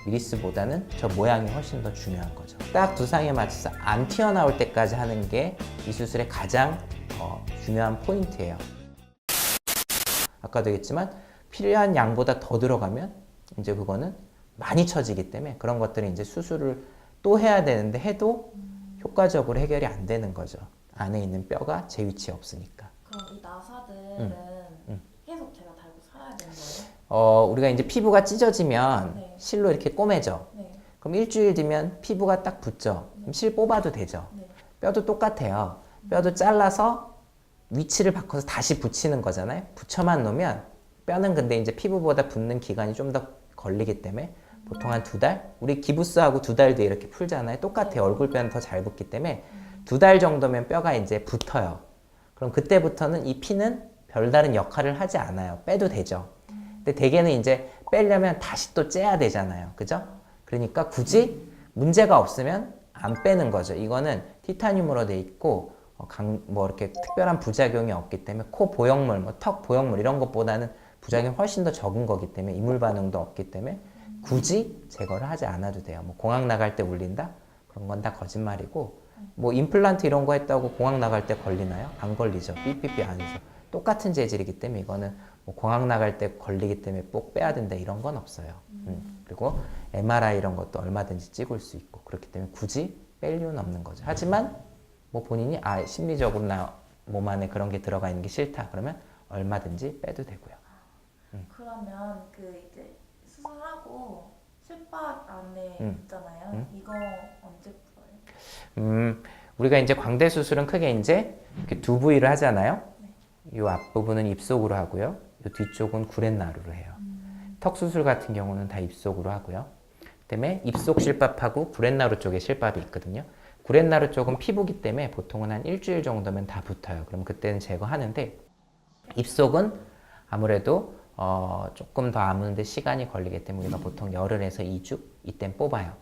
미리스보다는 저 모양이 훨씬 더 중요한 거죠. 딱 두상에 맞춰서 안 튀어나올 때까지 하는 게 이 수술의 가장 중요한 포인트예요. 아까도 얘기했지만 필요한 양보다 더 들어가면 이제 그거는 많이 처지기 때문에 그런 것들은 이제 수술을 또 해야 되는데 해도 효과적으로 해결이 안 되는 거죠. 안에 있는 뼈가 제 위치에 없으니까. 그럼 이 나사들은 계속 제가 달고 살아야 되는 거예요? 우리가 이제 피부가 찢어지면 네. 실로 이렇게 꼬매져. 네. 그럼 일주일 뒤면 피부가 딱 붙죠. 그럼 실 뽑아도 되죠. 네. 뼈도 똑같아요. 뼈도 잘라서 위치를 바꿔서 다시 붙이는 거잖아요. 붙여만 놓으면 뼈는 근데 이제 피부보다 붙는 기간이 좀 더 걸리기 때문에 보통 한 2달? 우리 기부스하고 2달 뒤에 이렇게 풀잖아요. 똑같아요. 얼굴뼈는 더 잘 붙기 때문에 2달 정도면 뼈가 이제 붙어요. 그럼 그때부터는 이 피는 별다른 역할을 하지 않아요. 빼도 되죠. 근데 대개는 이제 빼려면 다시 또 째야 되잖아요. 그죠? 그러니까 굳이 문제가 없으면 안 빼는 거죠. 이거는 티타늄으로 돼 있고 뭐 이렇게 특별한 부작용이 없기 때문에 코 보형물, 뭐 턱 보형물 이런 것보다는 부작용이 훨씬 더 적은 거기 때문에 이물 반응도 없기 때문에 굳이 제거를 하지 않아도 돼요. 뭐 공항 나갈 때 울린다? 그런 건 다 거짓말이고 뭐 임플란트 이런 거 했다고 공항 나갈 때 걸리나요? 안 걸리죠. 삐삐삐 안 해서. 똑같은 재질이기 때문에 이거는 뭐 공항 나갈 때 걸리기 때문에 꼭 빼야 된다 이런 건 없어요. 그리고 MRI 이런 것도 얼마든지 찍을 수 있고 그렇기 때문에 굳이 뺄 이유는 없는 거죠. 하지만 뭐 본인이 심리적으로 나 몸 안에 그런 게 들어가 있는 게 싫다 그러면 얼마든지 빼도 되고요. 그러면 그 이제 수술하고 실밥 안에 있잖아요. 이거 언제 풀어요? 우리가 이제 광대 수술은 크게 이제 이렇게 두 부위를 하잖아요. 이 앞부분은 입속으로 하고요. 이 뒤쪽은 구렛나루로 해요. 턱 수술 같은 경우는 다 입속으로 하고요. 그다음에 입속 실밥하고 구렛나루 쪽에 실밥이 있거든요. 구렛나루 쪽은 피부기 때문에 보통은 한 일주일 정도면 다 붙어요. 그럼 그때는 제거하는데 입속은 아무래도 조금 더 아무는데 시간이 걸리기 때문에 우리가 보통 열흘에서 2주 이땐 뽑아요.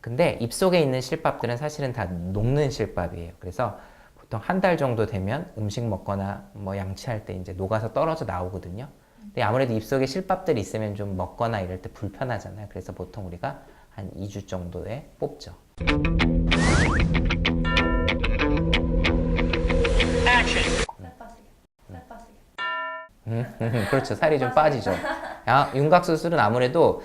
근데 입속에 있는 실밥들은 사실은 다 녹는 실밥이에요. 그래서 보통 한 달 정도 되면 음식 먹거나 뭐 양치할 때 이제 녹아서 떨어져 나오거든요. 근데 아무래도 입속에 실밥들이 있으면 좀 먹거나 이럴 때 불편하잖아요. 그래서 보통 우리가 한 2주 정도에 뽑죠. 그렇죠. 살이 좀 빠지죠. 윤곽 수술은 아무래도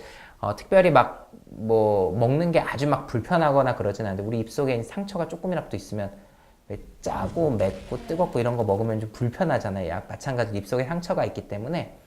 특별히 막 뭐 먹는 게 아주 막 불편하거나 그러진 않은데 우리 입속에 상처가 조금이라도 있으면 왜 짜고 맵고 뜨겁고 이런 거 먹으면 좀 불편하잖아요. 마찬가지로 입속에 상처가 있기 때문에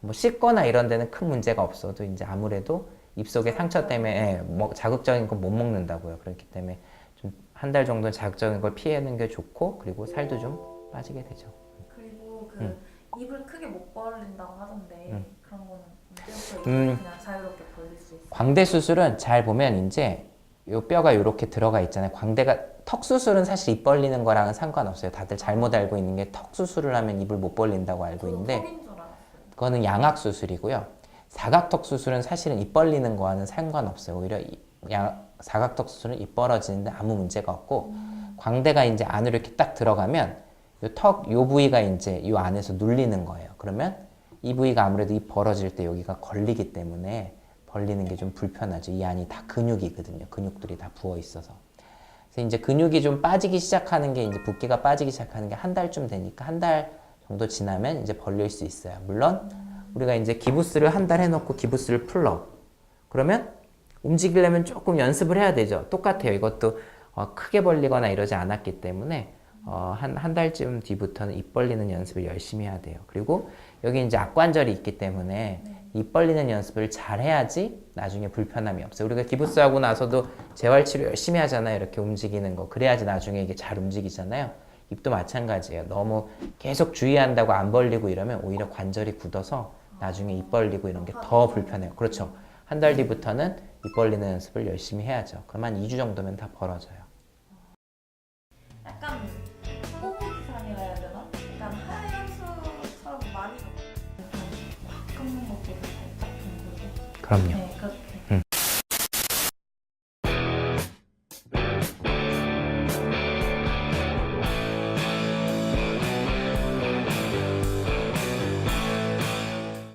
뭐 씻거나 이런 데는 큰 문제가 없어도 이제 아무래도 입속에 상처 때문에 자극적인 건 못 먹는다고요. 그렇기 때문에 좀 한 달 정도는 자극적인 걸 피하는 게 좋고 그리고 살도 좀 빠지게 되죠. 그리고 그 입을 크게 못 벌린다고 하던데 그런 거는 언제부터 그냥 자유롭게 벌릴 수 있어요? 광대 수술은 잘 보면 이제 요 뼈가 이렇게 들어가 있잖아요. 광대가 턱 수술은 사실 입 벌리는 거랑은 상관없어요. 다들 잘못 알고 있는 게 턱 수술을 하면 입을 못 벌린다고 알고 있는데 턱인 줄 알았어요. 그거는 양악 수술이고요. 사각턱 수술은 사실은 입 벌리는 거와는 상관없어요. 오히려 사각턱 수술은 입 벌어지는데 아무 문제가 없고 광대가 이제 안으로 이렇게 딱 들어가면 요 부위가 이제 요 안에서 눌리는 거예요. 그러면 이 부위가 아무래도 입 벌어질 때 여기가 걸리기 때문에 벌리는 게 좀 불편하죠. 이 안이 다 근육이거든요. 근육들이 다 부어 있어서. 그래서 이제 근육이 좀 빠지기 시작하는 게 이제 붓기가 빠지기 시작하는 게 한 달쯤 되니까 한 달 정도 지나면 이제 벌릴 수 있어요. 물론 우리가 이제 기부스를 한 달 해놓고 기부스를 풀러. 그러면 움직이려면 조금 연습을 해야 되죠. 똑같아요. 이것도 크게 벌리거나 이러지 않았기 때문에 한 달쯤 뒤부터는 입 벌리는 연습을 열심히 해야 돼요. 그리고 여기 이제 악관절이 있기 때문에 입 벌리는 연습을 잘 해야지 나중에 불편함이 없어요. 우리가 기부스 하고 나서도 재활치료 열심히 하잖아요. 이렇게 움직이는 거. 그래야지 나중에 이게 잘 움직이잖아요. 입도 마찬가지예요. 너무 계속 주의한다고 안 벌리고 이러면 오히려 관절이 굳어서 나중에 입 벌리고 이런 게 더 불편해요. 그렇죠. 한 달 뒤부터는 입 벌리는 연습을 열심히 해야죠. 그럼 한 2주 정도면 다 벌어져요. 약간 꼬부기상이라 해야 되나? 약간 하얀수처럼 많이 깎는 것도 살짝 좀 그러고. 그럼요. 네.